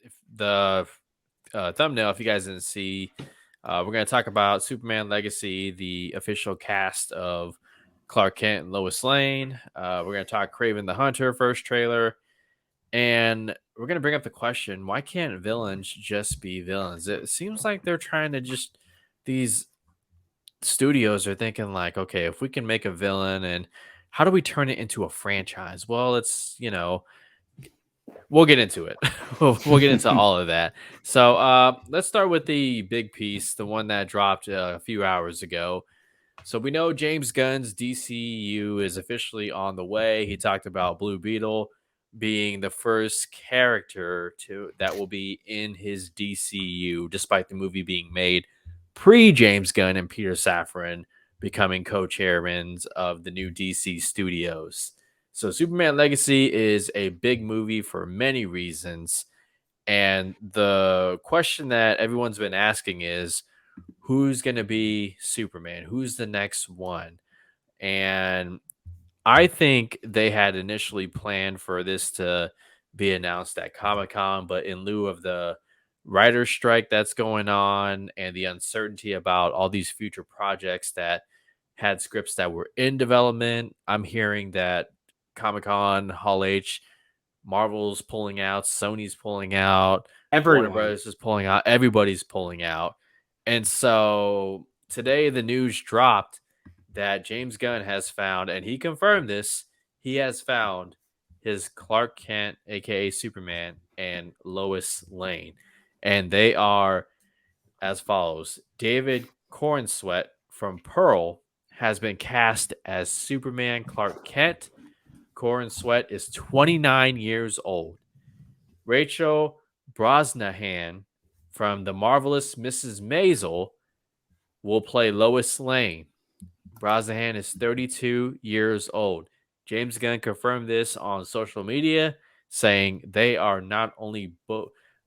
if the thumbnail, if you guys didn't see, we're going to talk about Superman Legacy, the official cast of Clark Kent and Lois Lane. We're going to talk Craven the Hunter first trailer. And we're going to bring up the question, why can't villains just be villains? It seems like they're trying to just, these studios are thinking like, okay, if we can make a villain and how do we turn it into a franchise? Well, we'll get into it. We'll get into all of that. So let's start with the big piece, the one that dropped a few hours ago. So we know James Gunn's DCU is officially on the way. He talked about Blue Beetle being the first character that will be in his DCU, despite the movie being made pre James Gunn and Peter Safran becoming co-chairmen of the new DC studios. So Superman Legacy is a big movie for many reasons. And the question that everyone's been asking is, who's going to be Superman? Who's the next one? And I think they had initially planned for this to be announced at Comic-Con, but in lieu of the writer's strike that's going on and the uncertainty about all these future projects that had scripts that were in development, I'm hearing that Comic-Con, Hall H, Marvel's pulling out, Sony's pulling out, Warner Everyone. Brothers is pulling out, everybody's pulling out. And so today the news dropped that James Gunn has found, and he confirmed this, he has found his Clark Kent, aka Superman, and Lois Lane. And they are as follows. David Corenswet from Pearl has been cast as Superman Clark Kent. Corenswet is 29 years old. Rachel Brosnahan from The Marvelous Mrs. Maisel will play Lois Lane. Brosnahan is 32 years old. James Gunn confirmed this on social media, saying they are not only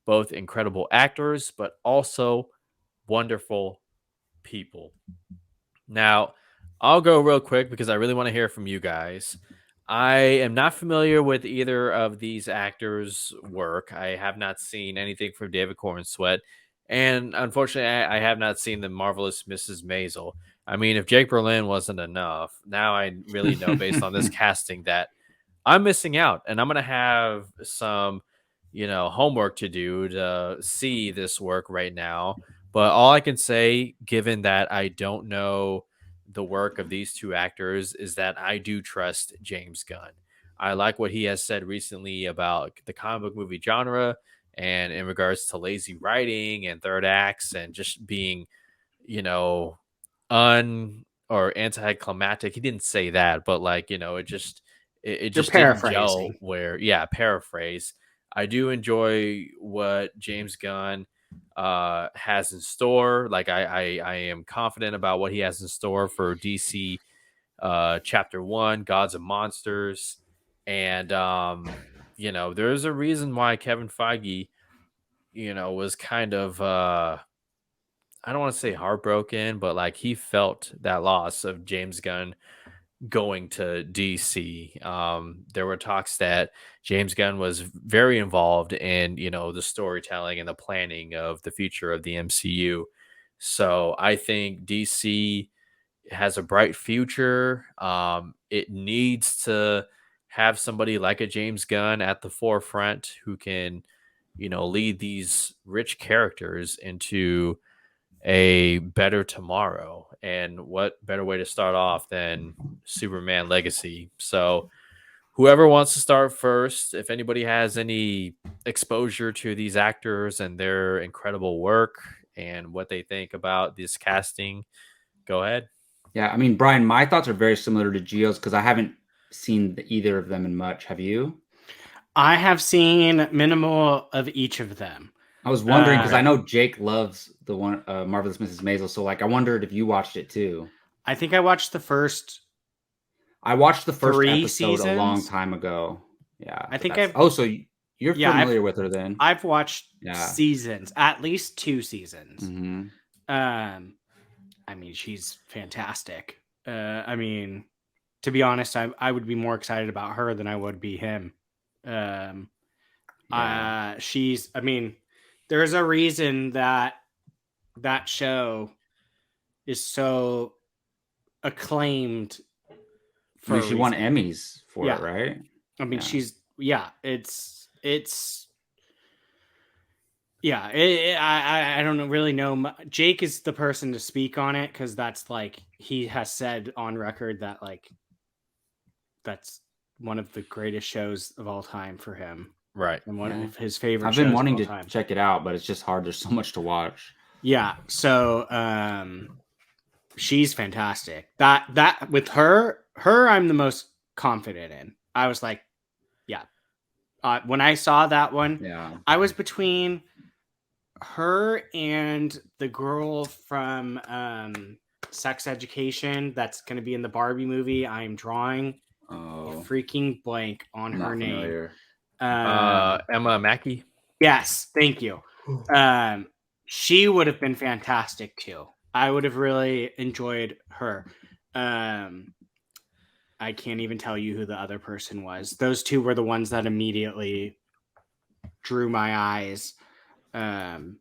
both incredible actors, but also wonderful people. Now, I'll go real quick because I really want to hear from you guys. I am not familiar with either of these actors' work. I have not seen anything from David Corenswet, and unfortunately, I have not seen the marvelous Mrs. Maisel. I mean, if Jake Berlin wasn't enough, now I really know based on this casting that I'm missing out, and I'm gonna have some, homework to do to see this work right now. But all I can say, given that I don't know the work of these two actors, is that I do trust James Gunn. I like what he has said recently about the comic book movie genre and in regards to lazy writing and third acts and just being, you know, un or anticlimactic. He didn't say that, but like, it You're just didn't gel paraphrasing. where, yeah, paraphrase. I do enjoy what James Gunn has in store. Like I am confident about what he has in store for DC chapter 1, Gods and Monsters. And there's a reason why Kevin Feige, was kind of I don't want to say heartbroken, but like he felt that loss of James Gunn going to DC. There were talks that James Gunn was very involved in, the storytelling and the planning of the future of the MCU. So I think DC has a bright future. It needs to have somebody like a James Gunn at the forefront who can, lead these rich characters into a better tomorrow. And what better way to start off than Superman Legacy? So, whoever wants to start first, if anybody has any exposure to these actors and their incredible work and what they think about this casting, go ahead. Yeah, I mean, Brian, my thoughts are very similar to Gio's because I haven't seen either of them in much. Have you? I have seen minimal of each of them. I was wondering because I Uh, know Jake loves the one Marvelous Mrs. Maisel, so like I wondered if you watched it too. I think I watched the first I watched the first three episode a long seasons. time ago. Yeah, I but think that's I've so you're yeah familiar with her then? I've watched Yeah. seasons, at least 2 seasons. Hmm. Um, I mean, she's fantastic. I mean, to be honest, I would be more excited about her than I would be him. Um, Yeah. I mean, there's a reason that show is so acclaimed I mean, for a she won reason. Emmys for it, Yeah. right? I mean, Yeah. it's yeah. I don't really know. Jake is the person to speak on it because that's like he has said on record that like that's one of the greatest shows of all time for him Right. and one Yeah. of his favorite I've been shows of wanting all to time. check it out, but it's just hard. There's so much to watch. Yeah. So she's fantastic. That with her I'm the most confident in. I was like, yeah. When I saw that one, Yeah. I was between her and the girl from Sex Education that's going to be in the Barbie movie. I'm drawing a Oh, freaking blank on I'm her not name. familiar. Emma Mackey. Yes, thank you. She would have been fantastic too. I would have really enjoyed her. I can't even tell you who the other person was. Those two were the ones that immediately drew my eyes. And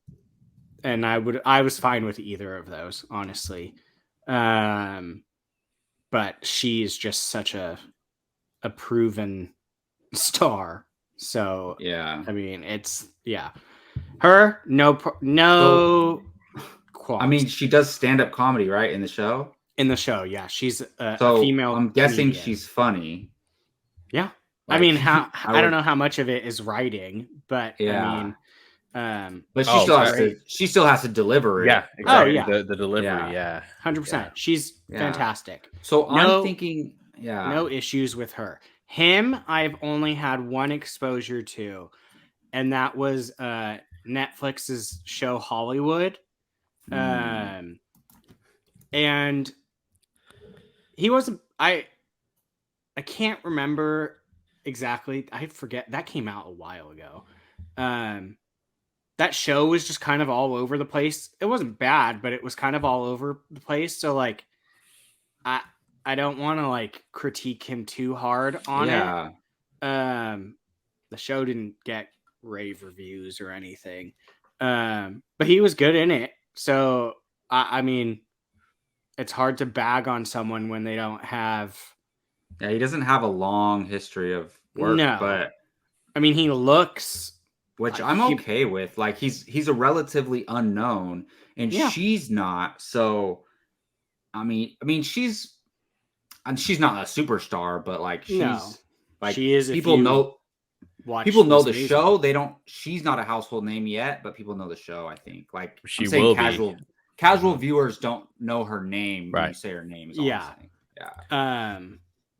I was fine with either of those, honestly. But she's just such a proven star. So Yeah. I mean, it's her no qualms. I mean, she does stand-up comedy, right, in the show? In the show, yeah, she's a So female. I'm guessing comedian. she's funny. Yeah, I Like, mean, I don't would- know how much of it is writing, but Yeah. I mean, But she Oh, still has great. to. She still has to deliver it. Yeah, exactly. yeah. The delivery, Yeah. yeah. 100%. She's Yeah. fantastic. So No- I'm thinking, yeah, No issues with her. Him, I've only had one exposure to, and that was Netflix's show Hollywood. And he wasn't. I can't remember exactly. I forget. That came out a while ago. That show was just kind of all over the place. It wasn't bad, but it was kind of all over the place. So like, I don't want to like critique him too hard on it. The show didn't get rave reviews or anything. But he was good in it. So I mean, it's hard to bag on someone when they don't have. Yeah, he doesn't have a long history of work, No. but I mean, he looks. which I'm okay with. Like he's a relatively unknown, and Yeah. she's not. So, I mean, she's not a superstar, but like she's No. like She is. people know. People know the show. They don't. She's not a household name yet, but people know the show. I think. Like She I'm saying will casual. be. Casual viewers don't know her name when you Right. say her name. Is all I'm saying. Yeah.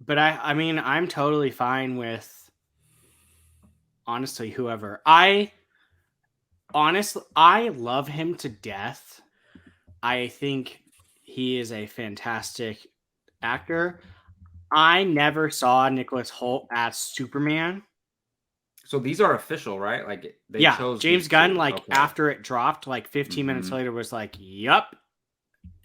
But I mean, I'm totally fine with honestly whoever. I love him to death. I think he is a fantastic actor. I never saw Nicholas Hoult as Superman. So these are official, right? Like they chose James Gunn. two. Like Okay. after it dropped, like 15 minutes later, was like, "Yup,"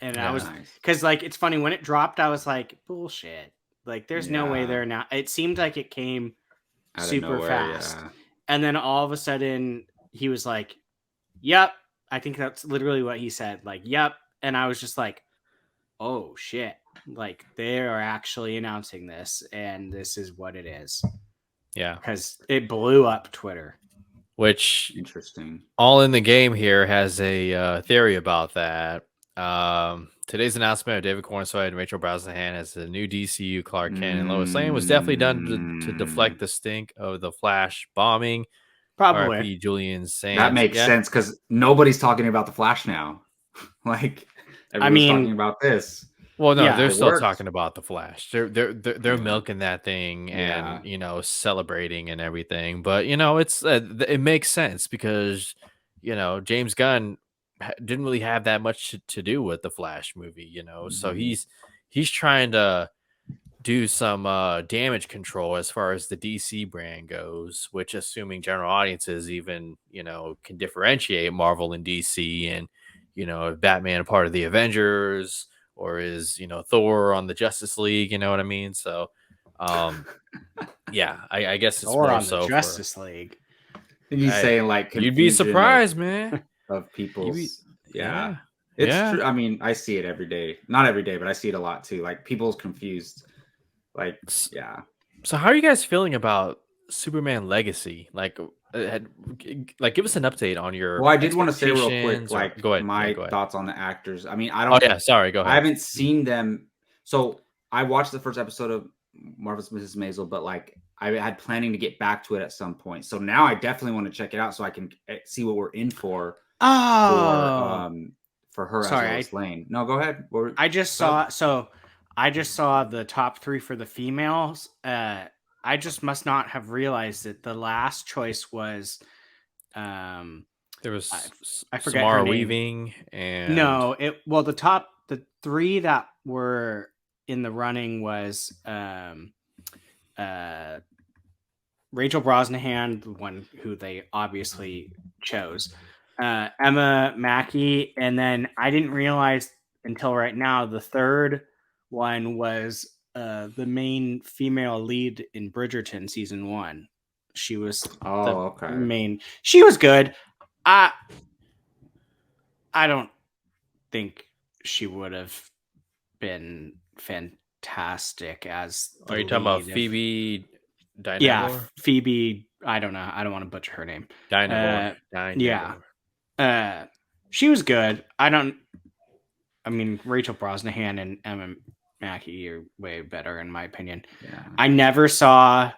and I was nice. because like it's funny when it dropped, I was like, "Bullshit!" Like there's no way they're now. It seemed like it came Out of super nowhere, fast, yeah. and then all of a sudden he was like, "Yep." I think that's literally what he said. Like, "Yep," and I was just like, "Oh shit!" Like they are actually announcing this, and this is what it is. Yeah, because it blew up Twitter. Which Interesting. All in the Game here has a theory about that. Today's announcement of David Corenswet and Rachel Brosnahan as the new DCU Clark Kent and Lois Lane was definitely done to deflect the stink of the Flash bombing. Probably. R.I.P. Julian Sands. That makes sense because nobody's talking about the Flash now. Like everyone's talking about this. Well, no, Yeah, they're it still worked. talking about the Flash. They're milking that thing and Yeah. celebrating and everything. But it's it makes sense because James Gunn didn't really have that much to do with the Flash movie. So he's trying to do some damage control as far as the DC brand goes, which assuming general audiences even can differentiate Marvel and DC, and if Batman a part of the Avengers or is Thor on the Justice League, you know what I mean? So yeah, I guess it's Thor more on so the Justice League. He's saying like you'd be surprised, man. Of people's yeah. It's true. I mean, I see it every day. Not every day, but I see it a lot too. Like people's confused. Like, yeah. So how are you guys feeling about Superman Legacy? Like, give us an update on your. Well, I did want to say real quick, like, go ahead. my Go ahead. thoughts on the actors. I mean, I don't. Oh yeah, sorry. Go ahead. I haven't seen them. So I watched the first episode of Marvelous Mrs. Maisel, but like I had planning to get back to it at some point. So now I definitely want to check it out so I can see what we're in for. For her as Lois Lane. No, go ahead. I just saw the top 3 for the females. I just must not have realized that the last choice was there was I forget Samara her name. Weaving and the 3 that were in the running was Rachel Brosnahan, the one who they obviously chose, Emma Mackey, and then I didn't realize until right now the third one was the main female lead in Bridgerton season 1. She was main. She was good. I don't think she would have been fantastic as. Are you talking about Phoebe? Dynavor? Yeah, Phoebe. I don't know. I don't want to butcher her name. Dynavor. Yeah. She was good. I mean, Rachel Brosnahan and Emma Mackey are way better in my opinion. Yeah. I never saw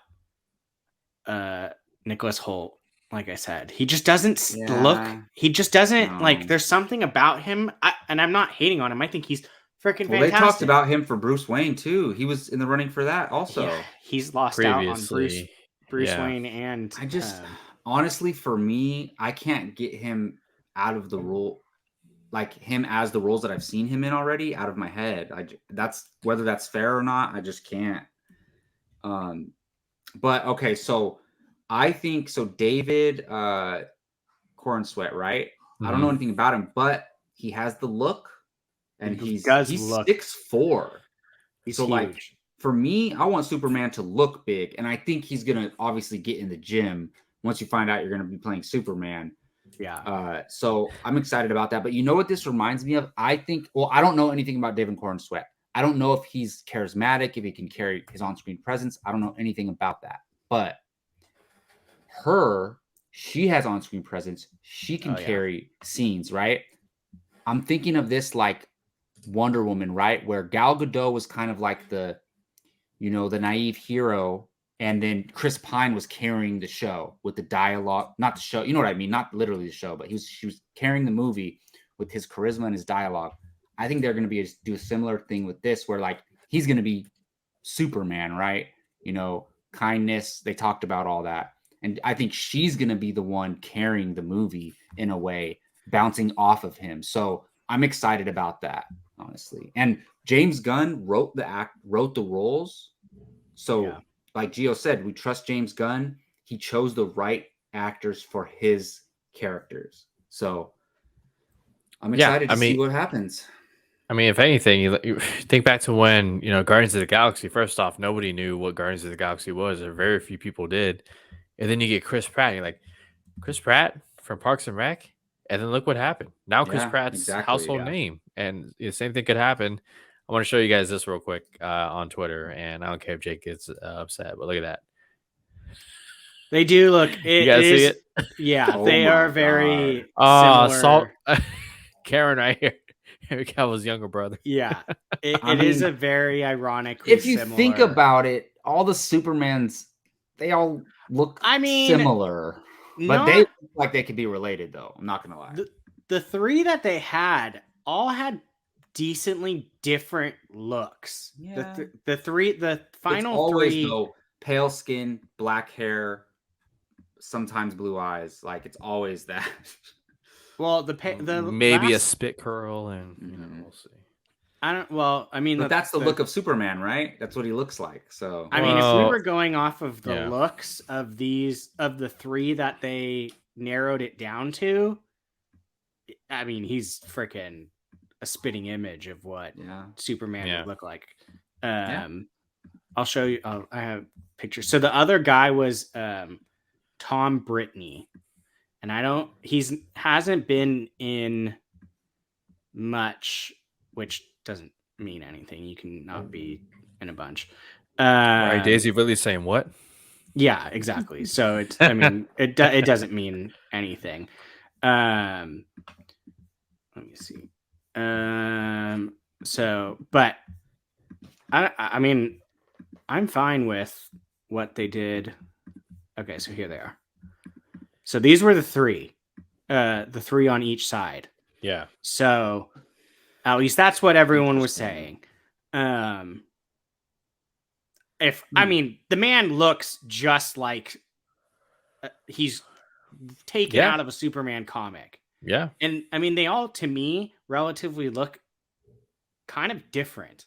Nicholas Hoult. Like I said, he just doesn't look. He just doesn't like. There's something about him, and I'm not hating on him. I think he's freaking fantastic. They talked about him for Bruce Wayne too. He was in the running for that also. Yeah, he's lost out on Bruce Wayne, and I just honestly, for me, I can't get him out of the role, like him as the roles that I've seen him in already, out of my head. That's whether that's fair or not. I just can't. But okay, so I think so. David Corenswet, right? Mm-hmm. I don't know anything about him, but he has the look. And he's 6'4". He's so huge. Like for me, I want Superman to look big, and I think he's gonna obviously get in the gym once you find out you're gonna be playing Superman. Yeah. So I'm excited about that. But you know what this reminds me of? I think. Well, I don't know anything about David Corenswet. I don't know if he's charismatic, if he can carry his on-screen presence. I don't know anything about that. But she has on-screen presence. She can carry scenes, right? I'm thinking of this like Wonder Woman, right? Where Gal Gadot was kind of like the naive hero, and then Chris Pine was carrying the show with the dialogue, not the show, you know what I mean? Not literally the show, but she was carrying the movie with his charisma and his dialogue. I think they're going to do a similar thing with this, where like he's going to be Superman, right? Kindness. They talked about all that, and I think she's going to be the one carrying the movie in a way, bouncing off of him. So I'm excited about that, honestly. And James Gunn wrote the roles. So like Gio said, we trust James Gunn. He chose the right actors for his characters. So I'm excited to see what happens. I mean, if anything, you think back to when, Guardians of the Galaxy, first off, nobody knew what Guardians of the Galaxy was, or very few people did. And then you get Chris Pratt. You're like, Chris Pratt from Parks and Rec? And then look what happened. Now Chris Pratt's household name. And the same thing could happen. I want to show you guys this real quick on Twitter. And I don't care if Jake gets upset, but look at that. They do look. You guys see it? Yeah, they are very similar. Karen right here. Henry Cavill's younger brother. Yeah. It is a very ironic. If you think about it, all the Supermans, they all look similar. But they look like they could be related, though. I'm not going to lie. The 3 that they had all had decently different looks. Yeah. The final it's always, 3. Though, pale skin, black hair, sometimes blue eyes. Like, it's always that. Well, maybe a spit curl, and we'll see. But that's the look of Superman, right? That's what he looks like. So if we were going off of the looks of the 3 that they narrowed it down to, he's freaking a spitting image of what Superman would look like. I'll show you. I have pictures. So the other guy was Tom Brittany. And hasn't been in much, which doesn't mean anything. You can not be in a bunch. Right, Daisy really saying what? Yeah, exactly. So it doesn't mean anything. Let me see. So, but I mean, I'm fine with what they did. Okay, so here they are. So these were the three on each side. Yeah. So at least that's what everyone was saying. The man looks just like he's taken out of a Superman comic. Yeah. And I mean, they all, to me, relatively look kind of different.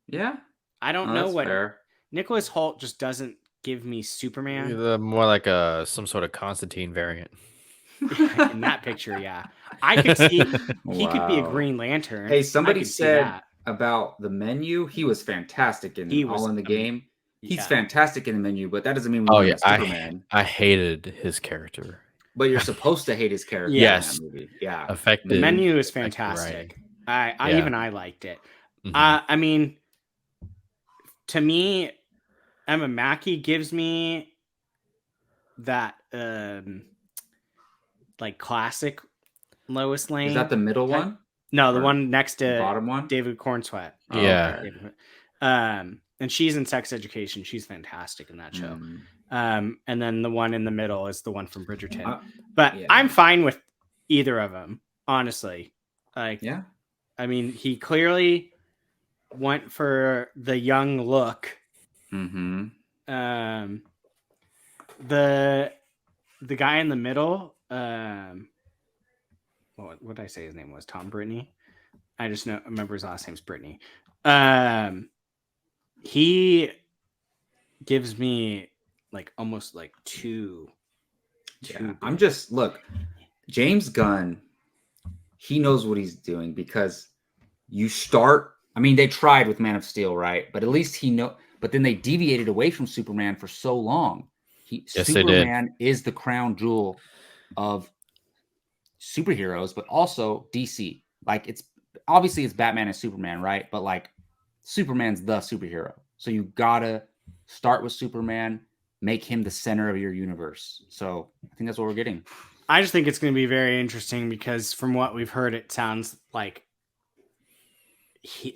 Yeah. I don't know what fair. Nicholas Hoult just doesn't give me Superman. More like some sort of Constantine variant. In that picture, yeah. I could see he could be a Green Lantern. Hey, somebody said about the menu, he was fantastic in the game. He's fantastic in the menu, but that doesn't mean we want him Superman. I hated his character. But you're supposed to hate his character in that movie. Yeah. Affected. The menu is fantastic. Right. I liked it. Mm-hmm. I mean, to me, Emma Mackey gives me that like classic Lois Lane. Is that the middle one? No, the one next to the bottom one? David Corenswet. Yeah. And she's in Sex Education. She's fantastic in that show. And then the one in the middle is the one from Bridgerton. But I'm fine with either of them, honestly. Like, yeah. I mean, he clearly went for the young look. Mm-hmm. The guy in the middle, what did I say his name was? Tom Brittany. I just remember his last name's Brittany. He gives me like almost like two. I'm just look, James Gunn. He knows what he's doing because you start. I mean, they tried with Man of Steel, right? But at least he know. But then they deviated away from Superman for so long. Superman is the crown jewel of superheroes, but also DC. Like it's Batman and Superman, right? But like Superman's the superhero. So you gotta start with Superman, make him the center of your universe. So I think that's what we're getting. I just think it's going to be very interesting because from what we've heard, it sounds like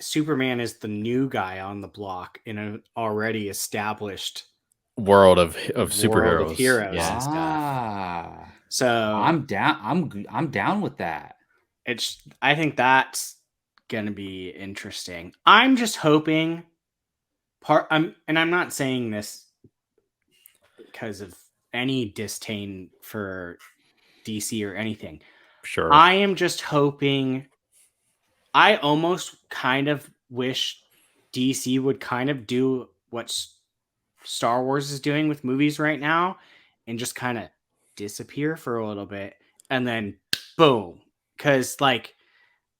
Superman is the new guy on the block in an already established world of superheroes, of heroes and stuff. So I'm down with that. I think that's gonna be interesting. I'm just hoping and I'm not saying this because of any disdain for DC or anything. Sure. I am just hoping. I almost kind of wish DC would kind of do what Star Wars is doing with movies right now and just kind of disappear for a little bit and then boom. Because like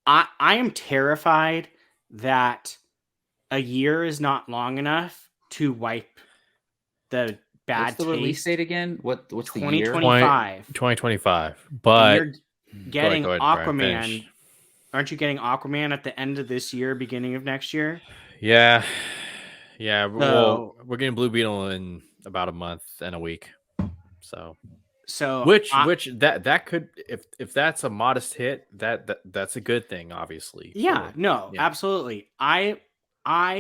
I am terrified that a year is not long enough to wipe the bad What's the release date again? What's 2025? 2025. But you're getting Aquaman. Aren't you getting Aquaman at the end of this year, beginning of next year? Yeah. Yeah. Well, we're getting Blue Beetle in about a month and a week. So which that could, if that's a modest hit, that's a good thing, obviously. Yeah, absolutely. I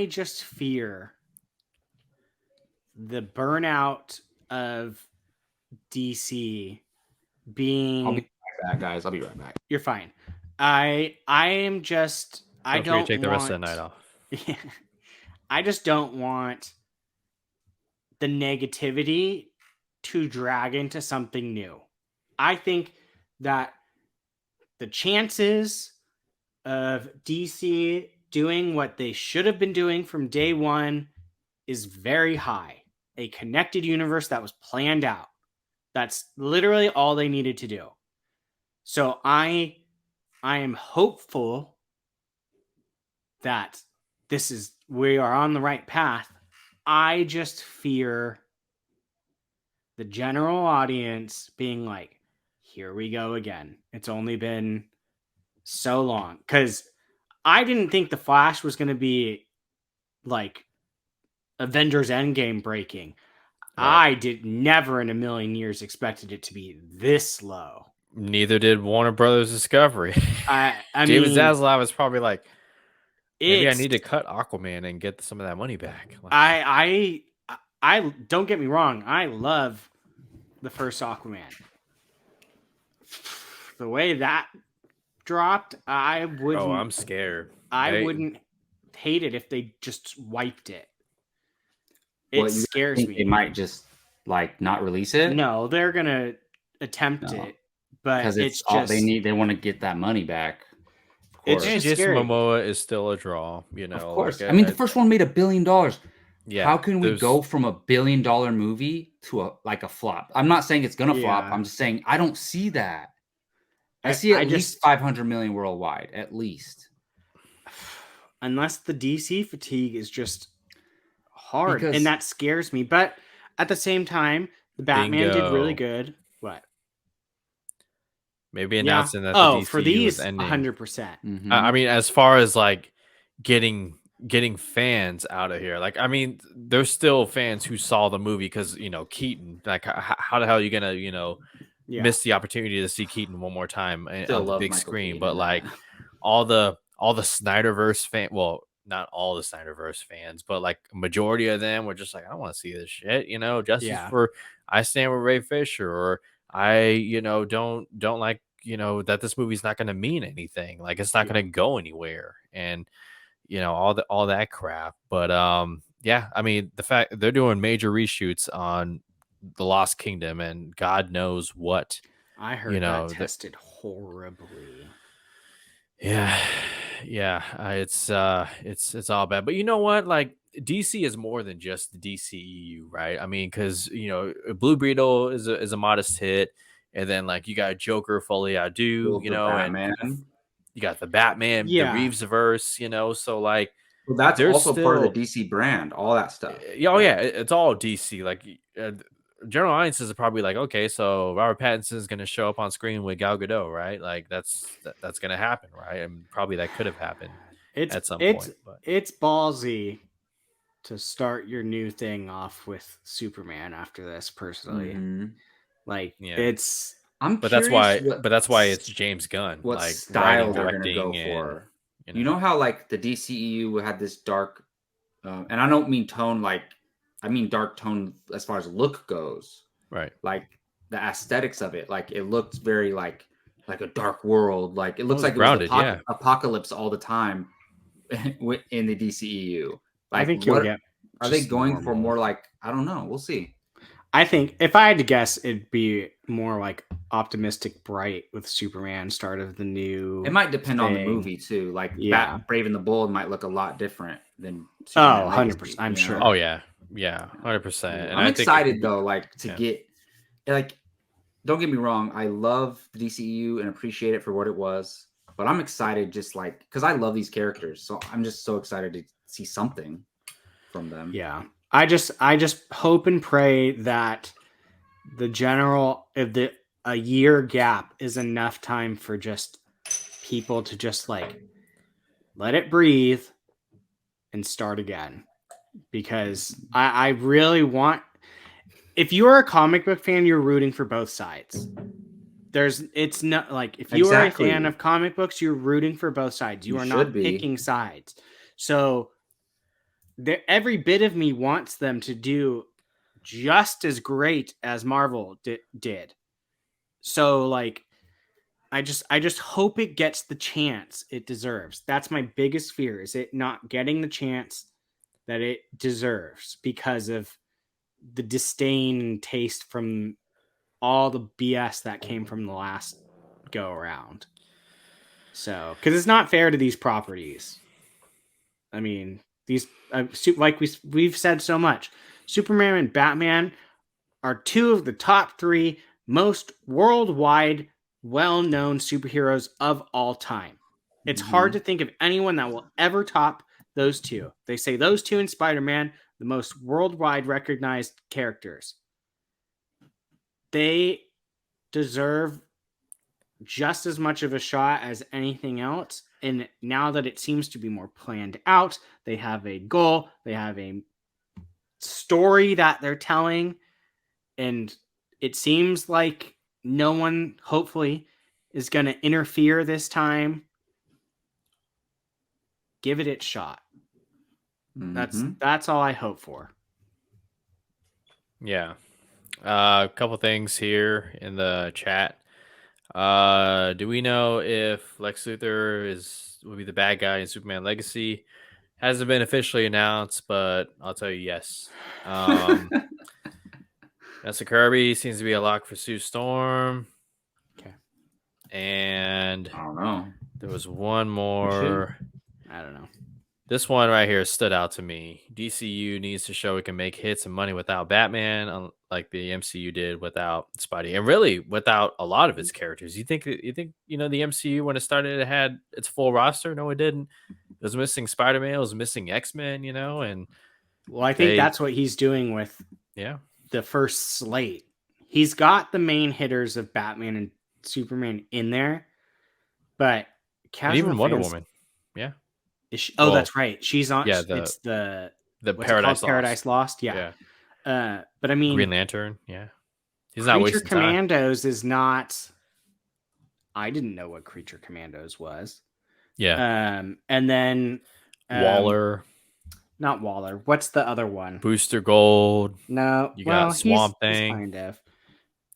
just fear the burnout of DC being. I'll be right back, guys. I'll be right back. You're fine. I am just. I don't take the rest of the night off. Yeah, I just don't want the negativity to drag into something new. I think that the chances of DC doing what they should have been doing from day one is very high. A connected universe that was planned out. That's literally all they needed to do. So I am hopeful that we are on the right path. I just fear the general audience being like, here we go again. It's only been so long. Because I didn't think The Flash was going to be like Avengers Endgame breaking. Right. I did never in a million years expected it to be this low. Neither did Warner Brothers Discovery. I David mean, Zaslav was probably like, maybe I need to cut Aquaman and get some of that money back. Like, I don't get me wrong. I love the first Aquaman. The way that dropped, I wouldn't. Oh, I'm scared. I wouldn't hate it if they just wiped it. It scares me. They might just like not release it. No, they're gonna attempt it, but because it's all they need. They want to get that money back. It's just Jason Momoa is still a draw, you know. Of course. Like, I mean, the first one made $1 billion. Yeah. How can we go from $1 billion movie to a flop? I'm not saying it's gonna flop. I'm just saying I don't see that. I see at least 500 million worldwide, at least. Unless the DC fatigue is just hard, and that scares me. But at the same time, the Batman did really good. What? Maybe announcing that the DCU for these, was ending. 100%. I mean, as far as like getting fans out of here, like I mean, there's still fans who saw the movie because Keaton. Like, how the hell are you gonna miss the opportunity to see Keaton one more time on the big screen? But like all the Snyderverse well, not all the Snyderverse fans, but like a majority of them were just like, I don't want to see this shit. Justice for I stand with Ray Fisher, or I don't like that this movie's not going to mean anything. Like it's not going to go anywhere, and all that crap. But I mean, the fact they're doing major reshoots on The Lost Kingdom, and God knows what. I heard that tested horribly. Yeah, it's all bad. But you know what? Like DC is more than just the DCEU, right? I mean, because Blue Beetle is a modest hit, and then like you got Joker, Folie à Deux, Batman. and you got the Batman, the Reevesverse, so like. Well, that's also part of the DC brand, all that stuff. Yeah, it's all DC. Like general audiences are probably like, okay, so Robert Pattinson is going to show up on screen with Gal Gadot, right? Like that's going to happen, right? And probably that could have happened at some point. But it's ballsy to start your new thing off with Superman after this. Personally, it's. But that's why it's James Gunn. What like style they're going to go for? You know how like the DCEU had this dark, and I don't mean tone like. I mean dark tone as far as look goes. Right. Like the aesthetics of it. Like it looked very like a dark world. Like it looks like grounded, it was apocalypse all the time in the DCEU. Like, I think are they going for more like, I don't know. We'll see. I think if I had to guess, it'd be more like optimistic, bright with Superman start of the new. It might depend on the movie too. Like Brave and the Bold might look a lot different than Superman 100%. I'm sure. Oh yeah. Yeah, 100%. And I'm excited though, like to get, like, don't get me wrong, I love the DCEU and appreciate it for what it was, but I'm excited just like because I love these characters, so I'm just so excited to see something from them. Yeah, I just hope and pray that a year gap is enough time for just people to just like let it breathe and start again. Because I really want, if you're a comic book fan, you're rooting for both sides. It's not like if you are a fan of comic books, you're rooting for both sides. You are not picking sides. So every bit of me wants them to do just as great as Marvel did. So like, I just hope it gets the chance it deserves. That's my biggest fear, is it not getting the chance that it deserves because of the disdain and taste from all the BS that came from the last go around. So, because it's not fair to these properties. I mean, these like we've said so much, Superman and Batman are two of the top 3 most worldwide well-known superheroes of all time. It's hard to think of anyone that will ever top those two. They say those two and Spider-Man, the most worldwide recognized characters. they deserve just as much of a shot as anything else. And now that it seems to be more planned out, they have a goal, they have a story that they're telling, and it seems like no one, hopefully, is going to interfere this time. Give it its shot. That's all I hope for. Yeah. A couple things here in the chat. Do we know if Lex Luthor will be the bad guy in Superman Legacy? Hasn't been officially announced, but I'll tell you yes. Vanessa Kirby seems to be a lock for Sue Storm. Okay. And I don't know. There was one more. I don't know. This one right here stood out to me. DCU needs to show it can make hits and money without Batman, like the MCU did without Spidey, and really without a lot of its characters. You think the MCU when it started it had its full roster? No, it didn't. It was missing Spider-Man. It was missing X-Men. And well, I think that's what he's doing with the first slate. He's got the main hitters of Batman and Superman in there, but and even Wonder Woman, that's right. She's on. Yeah, it's the Paradise Lost. Yeah. But I mean, Green Lantern. Yeah, he's not wasting time. Creature Commandos is not. I didn't know what Creature Commandos was. Yeah. And then Waller. Not Waller. What's the other one? Booster Gold. No. You got Swamp Thing. He's kind of.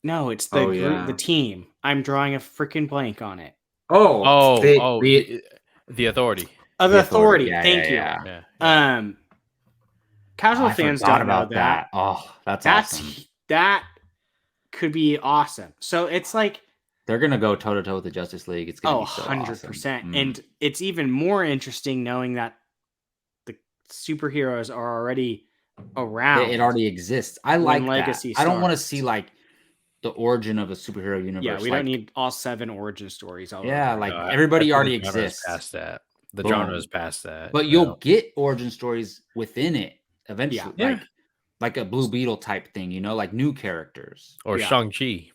No, it's the group, the team. I'm drawing a freaking blank on it. The Authority. The Authority. Thank you. Yeah. Casual fans don't know that. Oh, that's awesome. That could be awesome. So it's like they're gonna go toe to toe with the Justice League. It's gonna be so 100%. Awesome. And it's even more interesting knowing that the superheroes are already around. It already exists. I like Legacy. I don't want to see like the origin of a superhero universe. Yeah, we don't need all 7 origin stories. Everybody already exists. Past that. The genre is past that. But you'll get origin stories within it eventually. Yeah. Like a Blue Beetle type thing, like new characters. Or Shang-Chi.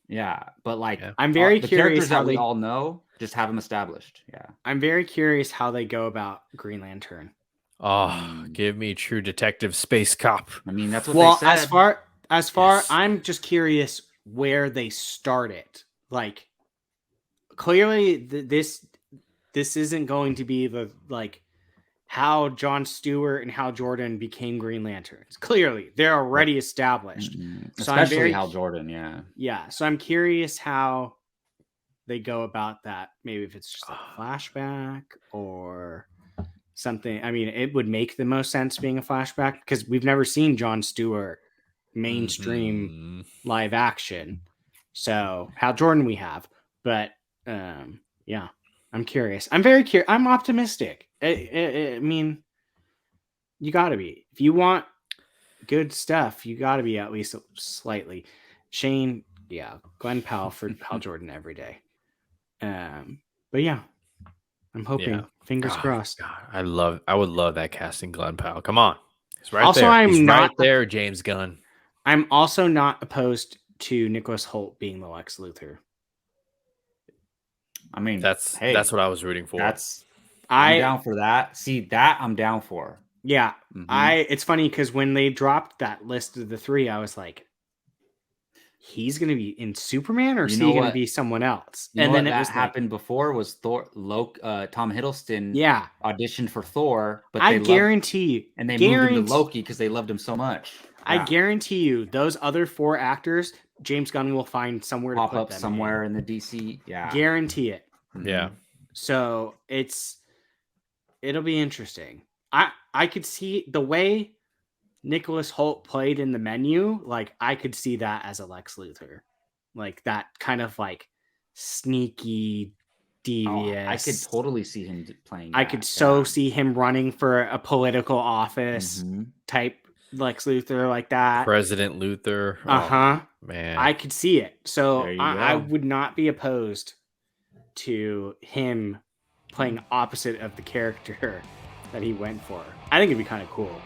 Yeah. But I'm very curious characters how we all know, just have them established. Yeah. I'm very curious how they go about Green Lantern. Oh, give me True Detective Space Cop. I mean, that's what they said. As far I'm just curious where they start it. Like, clearly this isn't going to be the how John Stewart and Hal Jordan became Green Lanterns. Clearly, they're already established. So especially Hal Jordan, yeah. So I'm curious how they go about that. Maybe if it's just a flashback or something. I mean, it would make the most sense being a flashback because we've never seen John Stewart mainstream live action. So Hal Jordan we have, but yeah, I'm curious. I'm very curious. I'm optimistic. I mean, you got to be. If you want good stuff, you got to be at least slightly. Shane, Glenn Powell for Hal Jordan every day. But yeah, I'm hoping. Fingers crossed. God, I would love that casting, Glenn Powell. Come on, it's right also, there. He's right there, James Gunn. I'm also not opposed to Nicholas Hoult being the Lex Luthor. I mean, that's what I was rooting for. I'm down for that. See, that I'm down for. Yeah. It's funny because when they dropped that list of the 3, I was like, he's going to be in Superman or is he going to be someone else? And then it happened before was Thor. Tom Hiddleston auditioned for Thor, but I guarantee you, and they moved him to Loki because they loved him so much. I guarantee you, those other 4 actors, James Gunn will find somewhere to pop put up them somewhere in the DC. Yeah, guarantee it. Yeah. So it'll be interesting. I could see the way Nicholas Hoult played in the Menu. I could see that as a Lex Luthor, that kind of sneaky, devious. I could totally see him playing. I could see him running for a political office type Lex Luthor like that. President Luthor. Man, I could see it. So I would not be opposed to him playing opposite of the character that he went for. I think it'd be kind of cool.